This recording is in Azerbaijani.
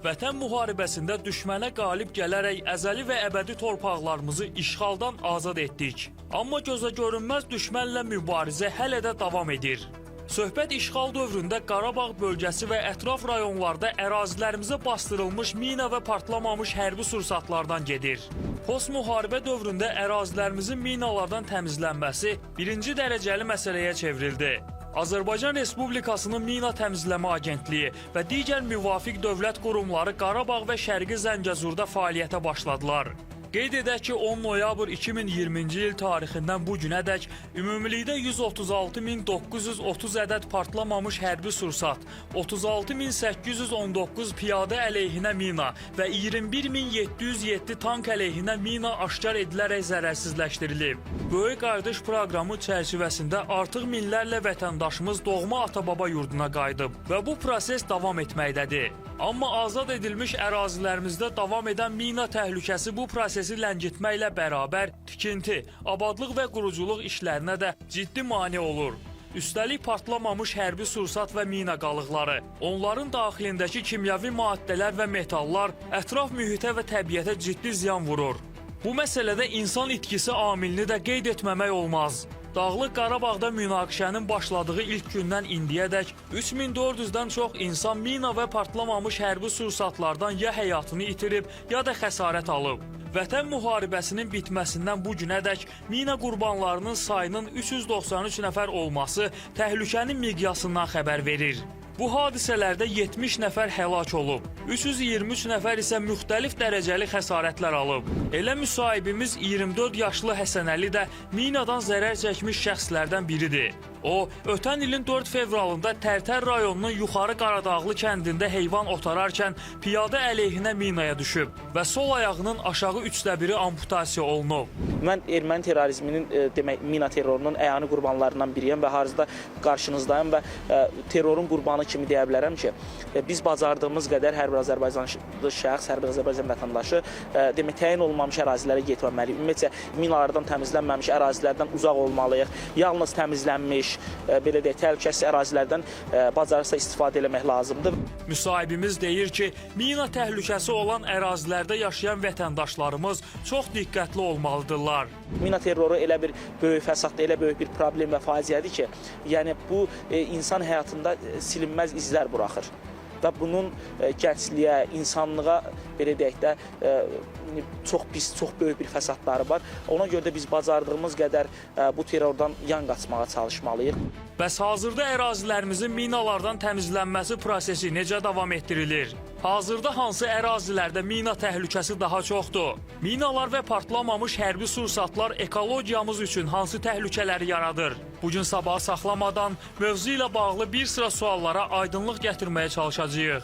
Vətən müharibəsində düşmənə qalib gələrək əzəli və əbədi torpaqlarımızı işğaldan azad etdik. Amma gözə görünməz düşmənlə mübarizə hələ də davam edir. Söhbət işğal dövründə Qarabağ bölgəsi və ətraf rayonlarda ərazilərimizə bastırılmış mina və partlamamış hərbi sursatlardan gedir. Post-müharibə dövründə ərazilərimizin minalardan təmizlənməsi birinci dərəcəli məsələyə çevrildi. Azərbaycan Respublikasının Mina Təmizləmə Agentliyi və digər müvafiq dövlət qurumları Qarabağ və Şərqi Zəngəzurda fəaliyyətə başladılar. Qeyd edək ki, 10 noyabr 2020-ci il tarixindən bu günədək ümumilikdə 136.930 ədəd partlamamış hərbi sursat, 36.819 piyadə əleyhinə mina və 21.707 tank əleyhinə mina aşkar edilərək zərərsizləşdirilib. Böyük Qardaş proqramı çərçivəsində artıq minlərlə vətəndaşımız doğma ata-baba yurduna qayıdıb və bu proses davam etməkdədir. Amma azad edilmiş ərazilərimizdə davam edən mina təhlükəsi bu prosesi ləngitməklə bərabər tikinti, abadlıq və quruculuq işlərinə də ciddi mane olur. Üstəlik partlamamış hərbi sursat və mina qalıqları, onların daxilindəki kimyəvi maddələr və metallar ətraf mühitə və təbiətə ciddi ziyan vurur. Bu məsələdə insan itkisi amilini də qeyd etməmək olmaz. Dağlıq Qarabağda münaqişənin başladığı ilk gündən indiyədək 3400-dən çox insan mina və partlamamış hərbi sursatlardan ya həyatını itirib, ya da xəsarət alıb. Vətən müharibəsinin bitməsindən bu günədək mina qurbanlarının sayının 393 nəfər olması təhlükənin miqyasından xəbər verir. Bu hadisələrdə 70 nəfər həlak olub, 323 nəfər isə müxtəlif dərəcəli xəsarətlər alıb. Elə müsahibimiz 24 yaşlı Həsənəli də minadan zərər çəkmiş şəxslərdən biridir. O, ötən ilin 4 fevralında Tərtər rayonunun Yuxarı Qaradağlı kəndində heyvan otararkən piyada əleyhinə minaya düşüb və sol ayağının aşağı 1/3 amputasiya olunub. Mən erməni terrorizminin, mina terrorunun əyani qurbanlarından biriyəm və harızda qarşınızdayım və terrorun qurbanı kimi deyə bilərəm ki, biz bacardığımız qədər hər bir Azərbaycanlı şəxs, hər bir Azərbaycan vətəndaşı təyin olunmamış ərazilərə getməməliyik. Ümumiyyətlə, minalardan təmizlənməmiş ərazilərdən uzaq olmalıyıq. Yalnız təmizlənmiş, belə deyək, təhlükəsiz ərazilərdən bacarırsa istifadə etmək lazımdır. Müsahibimiz deyir ki, mina təhlükəsi olan ərazilərdə yaşayan vətəndaşlarımız çox diqqətli olmalıdırlar. Mina terroru elə bir böyük fəsaddır, elə böyük bir problem və faciədir ki, yəni bu insan həyatında silinməz izlər buraxır. Və bunun gəncliyə, insanlığa, belə deyək də, çox pis, çox böyük bir fəsadları var. Ona görə də biz bacardığımız qədər bu terrordan yan qaçmağa çalışmalıyıq. Bəs hazırda ərazilərimizin minalardan təmizlənməsi prosesi necə davam etdirilir? Hazırda hansı ərazilərdə mina təhlükəsi daha çoxdur? Minalar və partlamamış hərbi sursatlar ekologiyamız üçün hansı təhlükələri yaradır? Bugün sabahı saxlamadan mövzu ilə bağlı bir sıra suallara aydınlıq gətirməyə çalışacağıq.